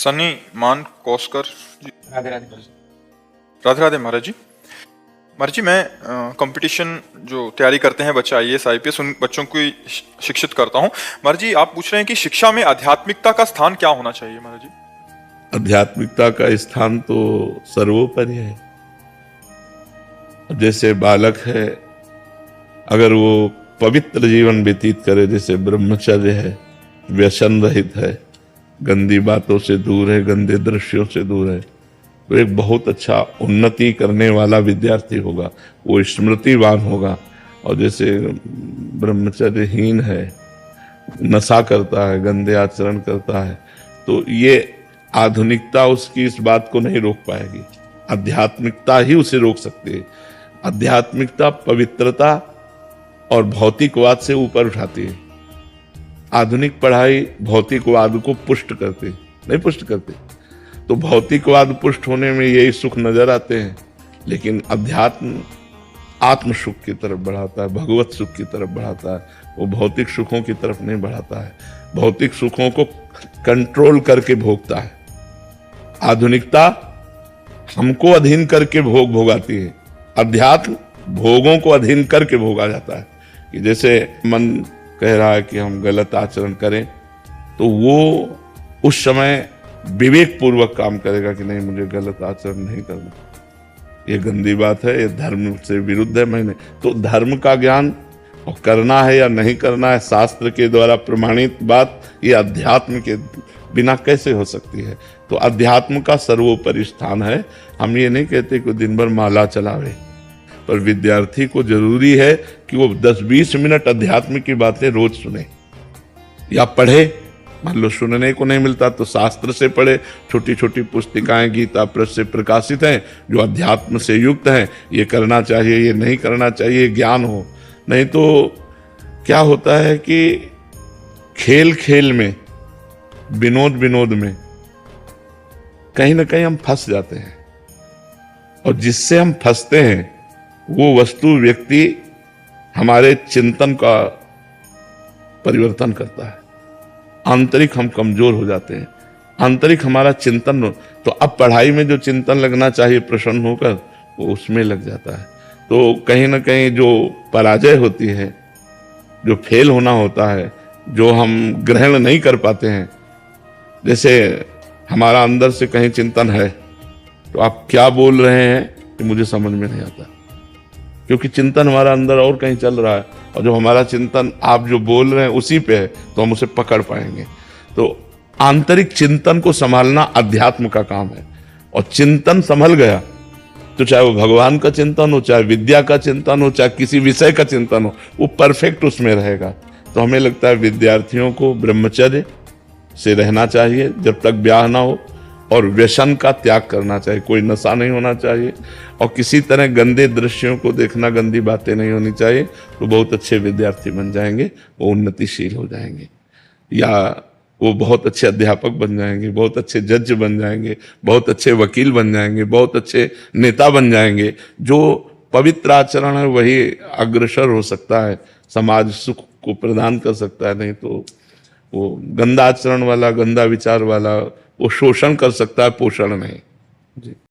सनी मान कोस्कर जी। राधे राधे। राधे राधे महाराज जी। महाराज जी, मैं कंपटीशन जो तैयारी करते हैं बच्चे आईएएस आईपीएस, उन बच्चों को शिक्षित करता हूँ। महाराज जी, आप पूछ रहे हैं कि शिक्षा में आध्यात्मिकता का स्थान क्या होना चाहिए। महाराज जी, आध्यात्मिकता का स्थान तो सर्वोपरि है। जैसे बालक है, अगर वो पवित्र जीवन व्यतीत करे, जैसे ब्रह्मचर्य है, व्यसन रहित है, गंदी बातों से दूर है, गंदे दृश्यों से दूर है, तो एक बहुत अच्छा उन्नति करने वाला विद्यार्थी होगा, वो स्मृतिवान होगा। और जैसे ब्रह्मचर्यहीन है, नशा करता है, गंदे आचरण करता है, तो ये आधुनिकता उसकी इस बात को नहीं रोक पाएगी। आध्यात्मिकता ही उसे रोक सकती है। आध्यात्मिकता पवित्रता और भौतिकवाद से ऊपर उठाती है। आधुनिक पढ़ाई भौतिकवाद को पुष्ट करती नहीं, पुष्ट करती। तो भौतिकवाद पुष्ट होने में यही सुख नजर आते हैं, लेकिन अध्यात्म आत्म सुख की तरफ बढ़ाता है, भगवत सुख की तरफ बढ़ाता है। वो भौतिक सुखों की तरफ नहीं बढ़ाता है, भौतिक सुखों को कंट्रोल करके भोगता है। आधुनिकता हमको अधीन करके भोग भोगाती है, अध्यात्म भोगों को अधीन करके भोगा जाता है। कि जैसे मन कह रहा है कि हम गलत आचरण करें, तो वो उस समय विवेक पूर्वक काम करेगा कि नहीं, मुझे गलत आचरण नहीं करना, ये गंदी बात है, ये धर्म से विरुद्ध है। मैंने तो धर्म का ज्ञान और करना है या नहीं करना है, शास्त्र के द्वारा प्रमाणित बात, ये अध्यात्म के बिना कैसे हो सकती है। तो अध्यात्म का सर्वोपरि स्थान है। हम ये नहीं कहते कि दिन भर माला चलावे, पर विद्यार्थी को जरूरी है कि वो 10-20 मिनट अध्यात्म की बातें रोज सुने या पढ़े। मान लो सुनने को नहीं मिलता तो शास्त्र से पढ़े। छोटी छोटी पुस्तिकाएं गीता प्रेस से प्रकाशित हैं जो अध्यात्म से युक्त हैं। ये करना चाहिए, ये नहीं करना चाहिए, ज्ञान हो। नहीं तो क्या होता है कि खेल खेल में, विनोद विनोद में कहीं ना कहीं हम फंस जाते हैं, और जिससे हम फंसते हैं वो वस्तु व्यक्ति हमारे चिंतन का परिवर्तन करता है। आंतरिक हम कमजोर हो जाते हैं, आंतरिक हमारा चिंतन। तो अब पढ़ाई में जो चिंतन लगना चाहिए प्रसन्न होकर, वो उसमें लग जाता है। तो कहीं ना कहीं जो पराजय होती है, जो फेल होना होता है, जो हम ग्रहण नहीं कर पाते हैं, जैसे हमारा अंदर से कहीं चिंतन है तो आप क्या बोल रहे हैं कि मुझे समझ में नहीं आता, क्योंकि चिंतन हमारा अंदर और कहीं चल रहा है, और जो हमारा चिंतन आप जो बोल रहे हैं उसी पे है, तो हम उसे पकड़ पाएंगे। तो आंतरिक चिंतन को संभालना अध्यात्म का काम है। और चिंतन संभल गया तो चाहे वो भगवान का चिंतन हो, चाहे विद्या का चिंतन हो, चाहे किसी विषय का चिंतन हो, वो परफेक्ट उसमें रहेगा। तो हमें लगता है विद्यार्थियों को ब्रह्मचर्य से रहना चाहिए जब तक ब्याह ना हो, और व्यसन का त्याग करना चाहिए। कोई नशा नहीं होना चाहिए, और किसी तरह गंदे दृश्यों को देखना, गंदी बातें नहीं होनी चाहिए। तो बहुत अच्छे विद्यार्थी बन जाएंगे, वो उन्नतिशील हो जाएंगे, या वो बहुत अच्छे अध्यापक बन जाएंगे, बहुत अच्छे जज बन जाएंगे, बहुत अच्छे वकील बन जाएंगे, बहुत अच्छे नेता बन जाएंगे। जो पवित्र आचरण है वही अग्रसर हो सकता है, समाज सुख को प्रदान कर सकता है। नहीं तो वो गंदा आचरण वाला, गंदा विचार वाला, वो शोषण कर सकता है, पोषण नहीं। जी।